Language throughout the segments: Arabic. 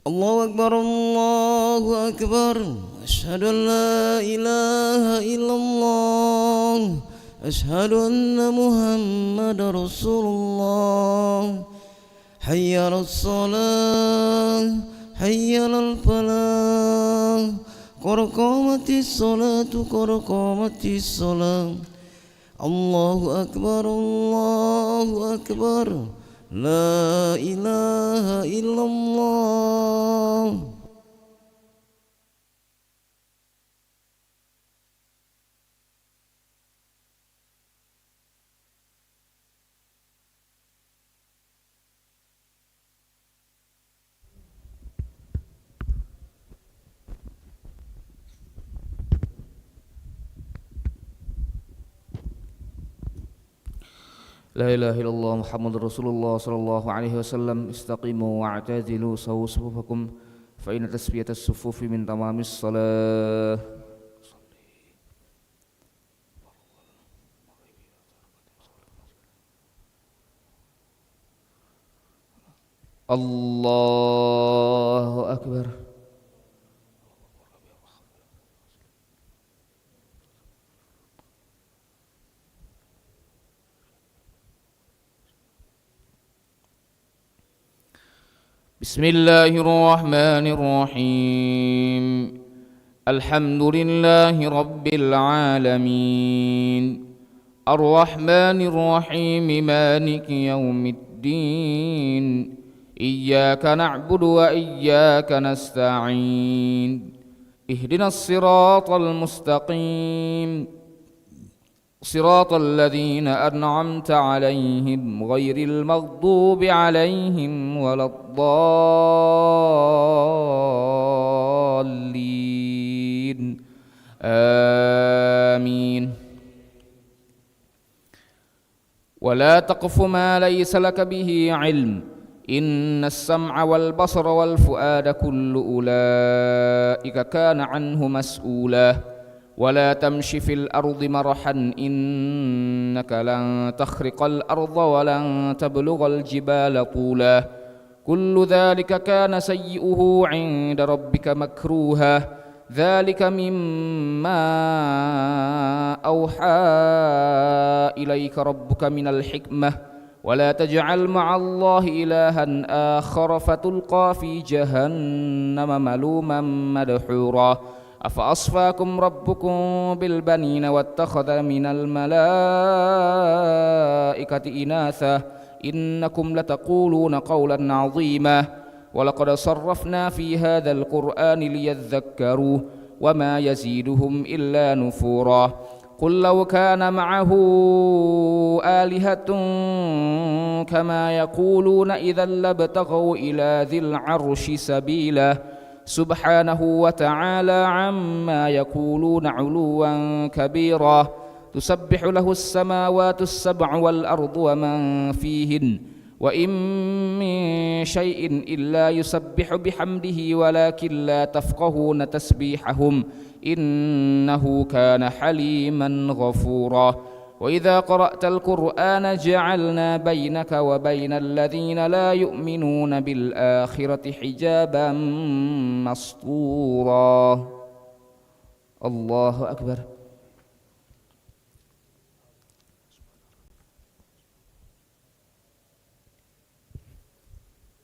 الله أكبر الله أكبر أشهد أن لا إله إلا الله أشهد أن محمد رسول الله حي على الصلاة حي على الفلاح قد قامت الصلاة قد قامت الصلاة الله أكبر الله أكبر لا إله إلا الله لا إله إلا الله محمد رسول الله صلى الله عليه وسلم استقيموا واعتدلوا سووا صفوفكم فإن تسوية الصفوف من تمام الصلاة الله أكبر بسم الله الرحمن الرحيم الحمد لله رب العالمين الرحمن الرحيم مالك يوم الدين إياك نعبد وإياك نستعين اهدنا الصراط المستقيم صراط الذين أنعمت عليهم غير المغضوب عليهم ولا الضالين آمين ولا تقف ما ليس لك به علم إن السمع والبصر والفؤاد كل أولئك كان عنه مسؤولا ولا تمش في الأرض مرحا إنك لن تخرق الأرض ولن تبلغ الجبال طولا كل ذلك كان سيئه عند ربك مكروها ذلك مما أوحى إليك ربك من الحكمة ولا تجعل مع الله إلها آخر فتلقى في جهنم ملوما مدحورا أفأصفاكم ربكم بالبنين واتخذ من الملائكة إناثا إنكم لتقولون قولا عظيما ولقد صرفنا في هذا القرآن ليذكروا وما يزيدهم إلا نفورا قل لو كان معه آلهة كما يقولون إذا لابتغوا إلى ذي العرش سبيلا سبحانه وتعالى عما يقولون علوا كبيرا تسبح له السماوات السبع والأرض ومن فيهن وإن من شيء إلا يسبح بحمده ولكن لا تفقهون تسبيحهم إنه كان حليما غفورا وإذا قرأت القرآن جعلنا بينك وبين الذين لا يؤمنون بالآخرة حجابا مسطورا الله أكبر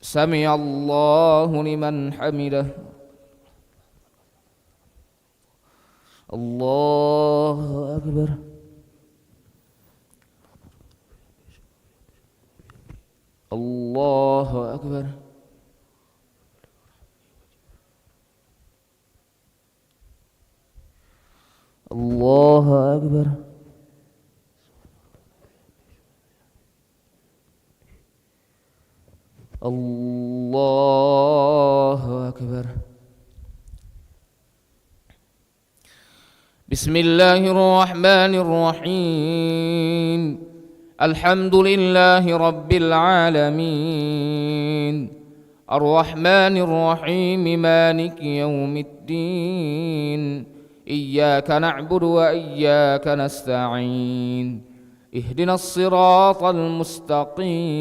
سمع الله لمن حمده الله أكبر الله أكبر الله أكبر الله أكبر بسم الله الرحمن الرحيم الحمد لله رب العالمين الرحمن الرحيم مالك يوم الدين إياك نعبد وإياك نستعين اهدنا الصراط المستقيم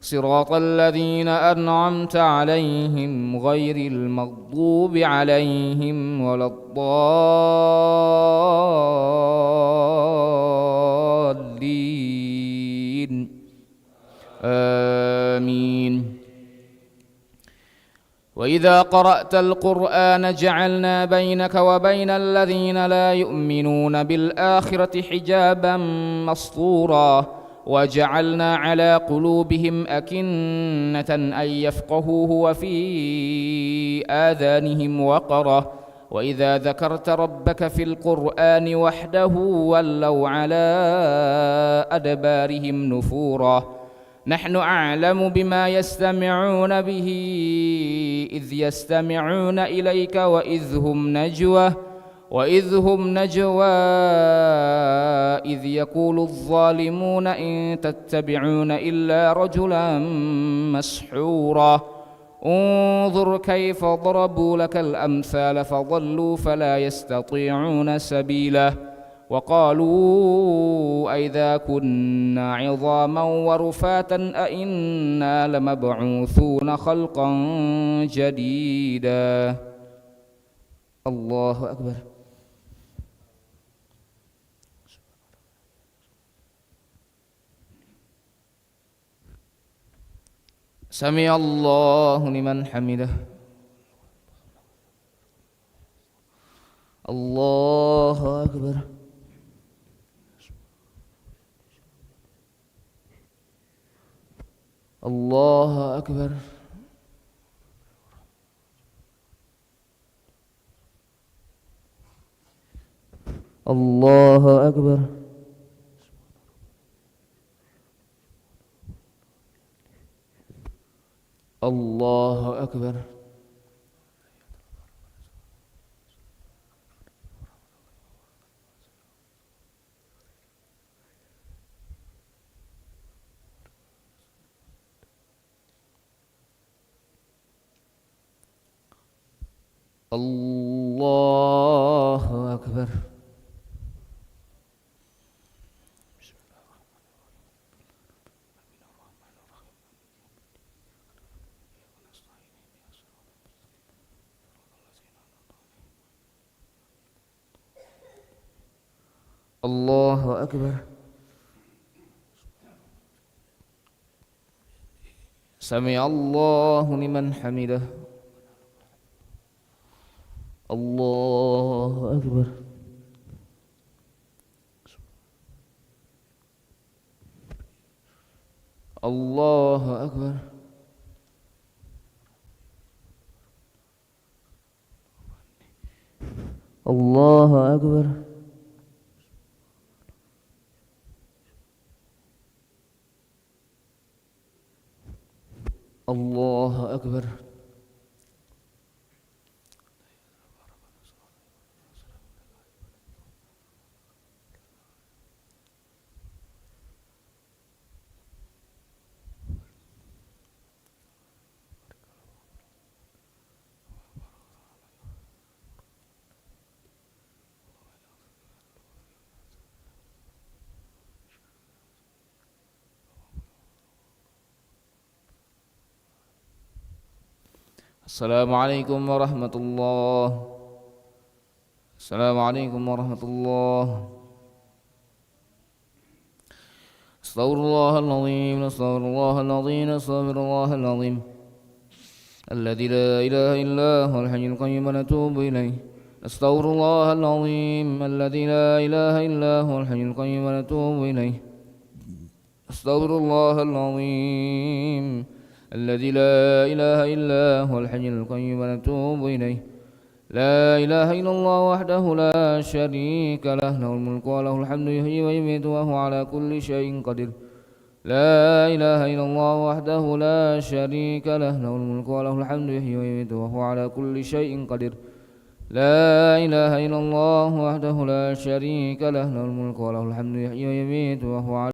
صراط الذين أنعمت عليهم غير المغضوب عليهم ولا الضالين آمين. وإذا قرأت القرآن جعلنا بينك وبين الذين لا يؤمنون بالآخرة حجابا مسطورا وجعلنا على قلوبهم أكنة أن يفقهوه وفي آذانهم وقرا وإذا ذكرت ربك في القرآن وحده ولوا على أدبارهم نفورا نحن أعلم بما يستمعون به إذ يستمعون إليك وإذ هم نجوى إذ يقول الظالمون إن تتبعون إلا رجلا مسحورا انظر كيف ضربوا لك الأمثال فضلوا فلا يستطيعون سبيلا وقالوا أئذا كنا عظاما ورفاتا أئنا لمبعوثون خلقا جديدا. الله أكبر. سمع الله لمن حمده. الله أكبر. الله أكبر. الله أكبر. الله أكبر. الله أكبر. الله أكبر. سمع الله لمن حمده. الله أكبر. الله أكبر. الله أكبر. الله أكبر. السلام عليكم ورحمة الله. السلام عليكم ورحمة الله. استغفر الله العظيم. استغفر الله العظيم. استغفر الله العظيم الذي لا إله إلا هو الحي القيوم ونتوب إليه. استغفر الله العظيم الذي لا إله إلا هو الحي القيوم ونتوب إليه. استغفر الله العظيم الذي لا إله إلا هو الحي القيوم ونتوب إليه. لا إله إلا الله وحده لا شريك له له الملك وله الحمد يحيي ويميت وهو على كل شيء قدير. لا إله إلا الله وحده لا شريك له له الملك وله الحمد يحيي ويميت وهو على كل شيء قدير. لا إله إلا الله وحده لا شريك له له الملك وله الحمد يحيي ويميت وهو على